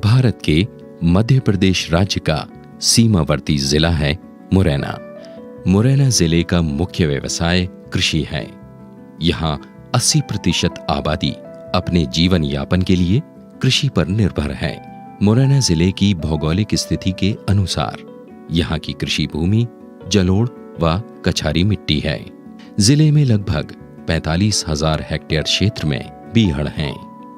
भारत के मध्य प्रदेश राज्य का सीमावर्ती जिला है मुरैना। मुरैना जिले का मुख्य व्यवसाय कृषि है। यहाँ 80% आबादी अपने जीवन यापन के लिए कृषि पर निर्भर है। मुरैना जिले की भौगोलिक स्थिति के अनुसार यहाँ की कृषि भूमि जलोढ़ व कछारी मिट्टी है। जिले में लगभग 45,000 हेक्टेयर क्षेत्र में बीहड़ हैं।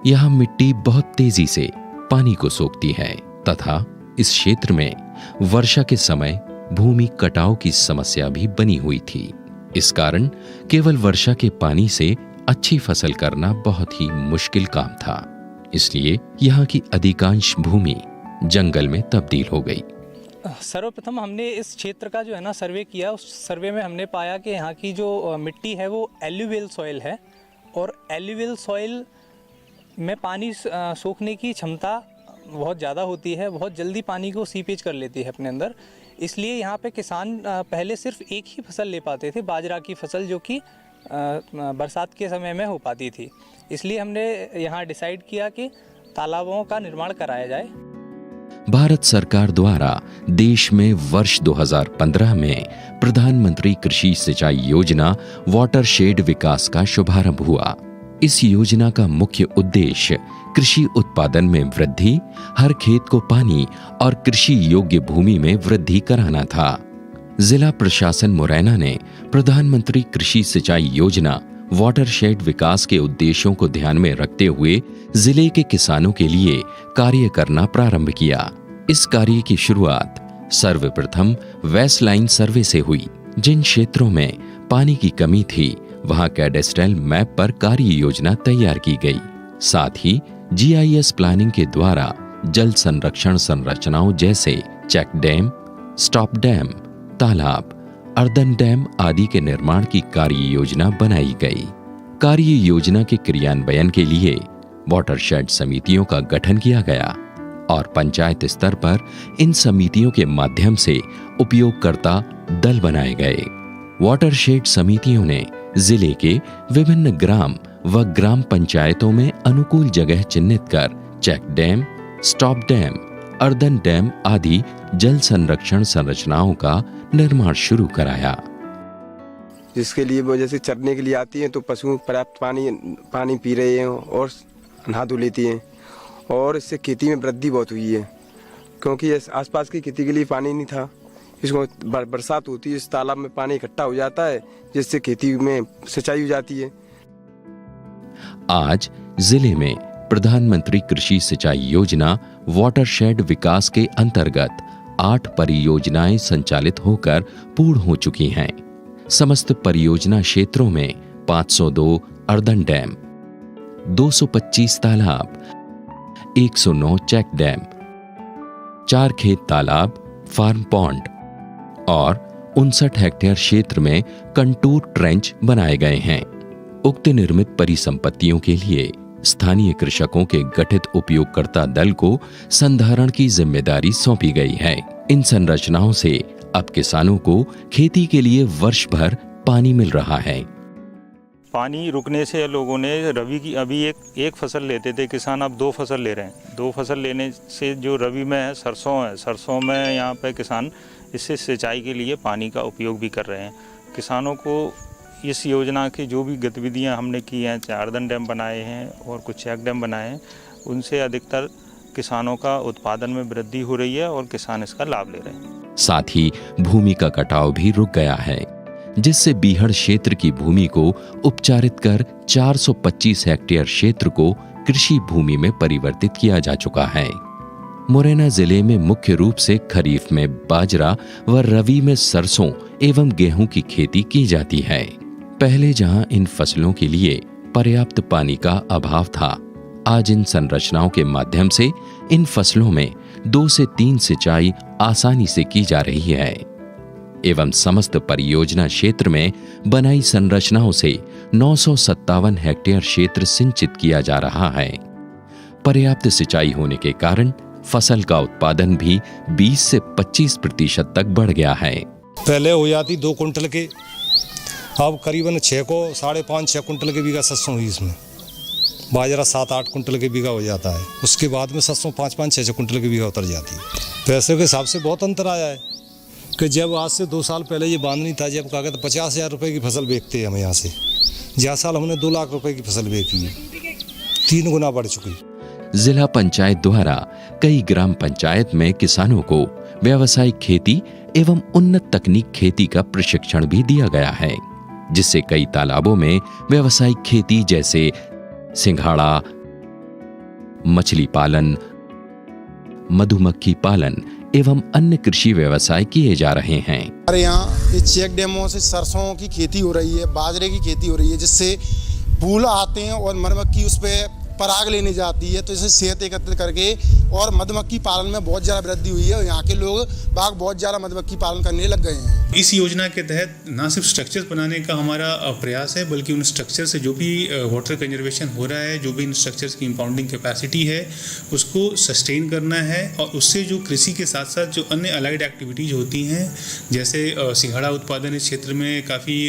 यहाँ मिट्टी बहुत तेजी से पानी को सोखती है तथा इस क्षेत्र में वर्षा के समय भूमि कटाव की समस्या भी बनी हुई थी। इस कारण केवल वर्षा के पानी से अच्छी फसल करना बहुत ही मुश्किल काम था। इसलिए यहाँ की अधिकांश भूमि जंगल में तब्दील हो गई। सर्वप्रथम हमने इस क्षेत्र का जो है ना सर्वे किया। उस सर्वे में हमने पाया कि यहाँ की जो मिट्टी है वो एल्यूवियल सॉइल है और एल्यूवियल सॉइल में पानी सोखने की क्षमता बहुत ज़्यादा होती है, बहुत जल्दी पानी को सीपेज कर लेती है अपने अंदर। इसलिए यहाँ पे किसान पहले सिर्फ एक ही फसल ले पाते थे, बाजरा की फसल, जो कि बरसात के समय में हो पाती थी। इसलिए हमने यहाँ डिसाइड किया कि तालाबों का निर्माण कराया जाए। भारत सरकार द्वारा देश में वर्ष 2015 में प्रधानमंत्री कृषि सिंचाई योजना वाटरशेड विकास का शुभारंभ हुआ। इस योजना का मुख्य उद्देश्य कृषि उत्पादन में वृद्धि, हर खेत को पानी और कृषि योग्य भूमि में वृद्धि कराना था। जिला प्रशासन मुरैना ने प्रधानमंत्री कृषि सिंचाई योजना वाटरशेड विकास के उद्देश्यों को ध्यान में रखते हुए जिले के किसानों के लिए कार्य करना प्रारंभ किया। इस कार्य की शुरुआत सर्वप्रथम वेस्टलाइन सर्वे से हुई। जिन क्षेत्रों में पानी की कमी थी वहां कैडेस्ट्रल मैप पर कार्य योजना तैयार की गई। साथ ही GIS प्लानिंग के द्वारा जल संरक्षण संरचनाओं जैसे चेक डैम, स्टॉप डैम, तालाब, अर्दन डैम आदि के निर्माण की कार्य योजना बनाई गई। कार्य योजना के क्रियान्वयन के लिए वाटरशेड समितियों का गठन किया गया और पंचायत स्तर पर इन समितियों के माध्यम से उपयोगकर्ता दल बनाए गए। वाटरशेड समितियों ने जिले के विभिन्न ग्राम व ग्राम पंचायतों में अनुकूल जगह चिन्हित कर check dam, stop dam, earthen dam आदि जल संरक्षण संरचनाओं का निर्माण शुरू कराया। जिसके लिए वो जैसे चरने के लिए आती हैं तो पशु पर्याप्त पानी पी रहे हैं और नहा धो लेती हैं और इससे खेती में वृद्धि बहुत हुई है, क्योंकि आसपास की खेती के लिए पानी नहीं था। इसको बरसात होती है, इस तालाब में पानी इकट्ठा हो जाता है जिससे खेती में सिंचाई हो जाती है। आज जिले में प्रधानमंत्री कृषि सिंचाई योजना वाटरशेड विकास के अंतर्गत 8 परियोजनाएं संचालित होकर पूर्ण हो चुकी हैं। समस्त परियोजना क्षेत्रों में 502 अर्दन डैम, 225 तालाब, 109 चेक डैम, 4 खेत तालाब, फार्म पॉन्ड और 59 हेक्टेयर क्षेत्र में कंटूर ट्रेंच बनाए गए हैं। उक्त निर्मित परिसंपत्तियों के लिए स्थानीय कृषकों के गठित उपयोगकर्ता दल को संधारण की जिम्मेदारी सौंपी गई है। इन संरचनाओं से अब किसानों को खेती के लिए वर्ष भर पानी मिल रहा है। पानी रुकने से लोगों ने रबी की अभी एक फसल लेते थे किसान, अब 2 फसल ले रहे हैं। 2 फसल लेने से जो रबी में है सरसों में यहाँ पे किसान इससे सिंचाई के लिए पानी का उपयोग भी कर रहे हैं। किसानों को इस योजना की जो भी गतिविधियां हमने की हैं, चाहे अर्दन डैम बनाए हैं और कुछ चेक डैम बनाए हैं, उनसे अधिकतर किसानों का उत्पादन में वृद्धि हो रही है और किसान इसका लाभ ले रहे हैं। साथ ही भूमि का कटाव भी रुक गया है, जिससे बीहड़ क्षेत्र की भूमि को उपचारित कर 425 हेक्टेयर क्षेत्र को कृषि भूमि में परिवर्तित किया जा चुका है। मुरैना जिले में मुख्य रूप से खरीफ में बाजरा व रबी में सरसों एवं गेहूं की खेती की जाती है। पहले जहां इन फसलों के लिए पर्याप्त पानी का अभाव था, आज इन संरचनाओं के माध्यम से इन फसलों में 2 से 3 सिंचाई आसानी से की जा रही है एवं समस्त परियोजना क्षेत्र में बनाई संरचनाओं से 957 हेक्टेयर क्षेत्र सिंचित किया जा रहा है। पर्याप्त सिंचाई होने के कारण फसल का उत्पादन भी 20 से 25% तक बढ़ गया है। पहले हो जाती 2 कुंटल के, अब करीबन 6 को 5.5-6 कुंटल के बीघा सरसों हुई इसमें। बाजरा 7-8 कुंटल के बीघा हो जाता है। उसके बाद में सरसों 5-5, 6-6 कुंटल के बीघा उतर जाती है। पैसे के हिसाब से बहुत अंतर आया है कि जब आज से 2 साल पहले ये बांध नहीं था, जब कहा गया तो 50,000 रुपये की फसल बेचते हैं हम यहाँ से, जहाँ साल हमने 2 लाख रुपए की फसल बेची है, 3 गुना बढ़ चुकी। जिला पंचायत द्वारा कई ग्राम पंचायत में किसानों को व्यावसायिक खेती एवं उन्नत तकनीक खेती का प्रशिक्षण भी दिया गया है, जिससे कई तालाबों में व्यावसायिक खेती जैसे सिंघाड़ा, मछली पालन, मधुमक्खी पालन एवं अन्य कृषि व्यवसाय किए जा रहे हैं। हमारे यहाँ इस चेक डैमों से सरसों की खेती हो रही है, बाजरे की खेती हो रही है, जिससे फूल आते हैं और मधुमक्खी उस पर पराग लेने जाती है, तो इसे सेहत एकत्रित करके और मधुमक्खी पालन में बहुत ज़्यादा वृद्धि हुई है और यहाँ के लोग बाग बहुत ज़्यादा मधुमक्खी पालन करने लग गए हैं। इस योजना के तहत न सिर्फ स्ट्रक्चर बनाने का हमारा प्रयास है, बल्कि उन स्ट्रक्चर से जो भी वाटर कंजर्वेशन हो रहा है, जो भी इन स्ट्रक्चर्स की इंपाउंडिंग कैपेसिटी है, उसको सस्टेन करना है और उससे जो कृषि के साथ साथ जो अन्य अलाइड एक्टिविटीज़ होती हैं, जैसे सिंघाड़ा उत्पादन इस क्षेत्र में काफ़ी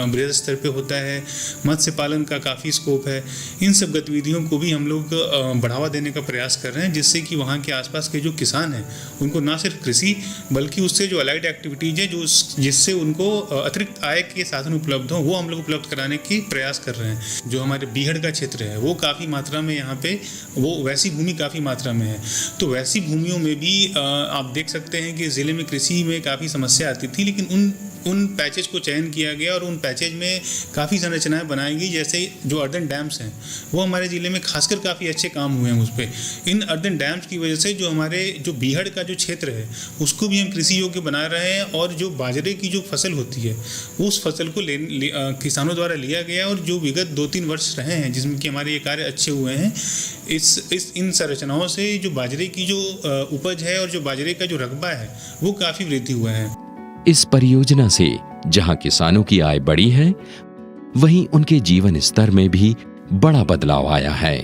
बृहद स्तर पर होता है, मत्स्य पालन का काफ़ी स्कोप है, इन सब गतिविधियों को भी हम लोग बढ़ावा देने का प्रयास कर रहे हैं, जिससे कि वहाँ के आसपास के जो किसान हैं उनको ना सिर्फ कृषि बल्कि उससे जो अलाइड एक्टिविटीज़ है, जो जिससे उनको अतिरिक्त आय के साधन उपलब्ध हों, वो हम लोग उपलब्ध कराने की प्रयास कर रहे हैं। जो हमारे बीहड़ का क्षेत्र है वो काफ़ी मात्रा में यहाँ पे वो वैसी भूमि काफ़ी मात्रा में है, तो वैसी भूमियों में भी आप देख सकते हैं कि ज़िले में कृषि में काफ़ी समस्या आती थी, लेकिन उन पैचेज को चयन किया गया और उन पैचेज में काफ़ी संरचनाएं बनाई गई, जैसे जो अर्दन डैम्स हैं वो हमारे ज़िले में खासकर काफ़ी अच्छे काम हुए हैं उस पर। इन अर्दन डैम्स की वजह से जो हमारे जो बीहड़ का जो क्षेत्र है उसको भी हम कृषि योग्य बना रहे हैं और जो बाजरे की जो फसल होती है उस फसल को किसानों द्वारा लिया गया और जो विगत 2-3 वर्ष रहे हैं जिसमें कि हमारे ये कार्य अच्छे हुए हैं, इन संरचनाओं से जो बाजरे की जो उपज है और जो बाजरे का जो रकबा है वो काफ़ी वृद्धि हुआ है। इस परियोजना से जहां किसानों की आय बढ़ी है, वहीं उनके जीवन स्तर में भी बड़ा बदलाव आया है।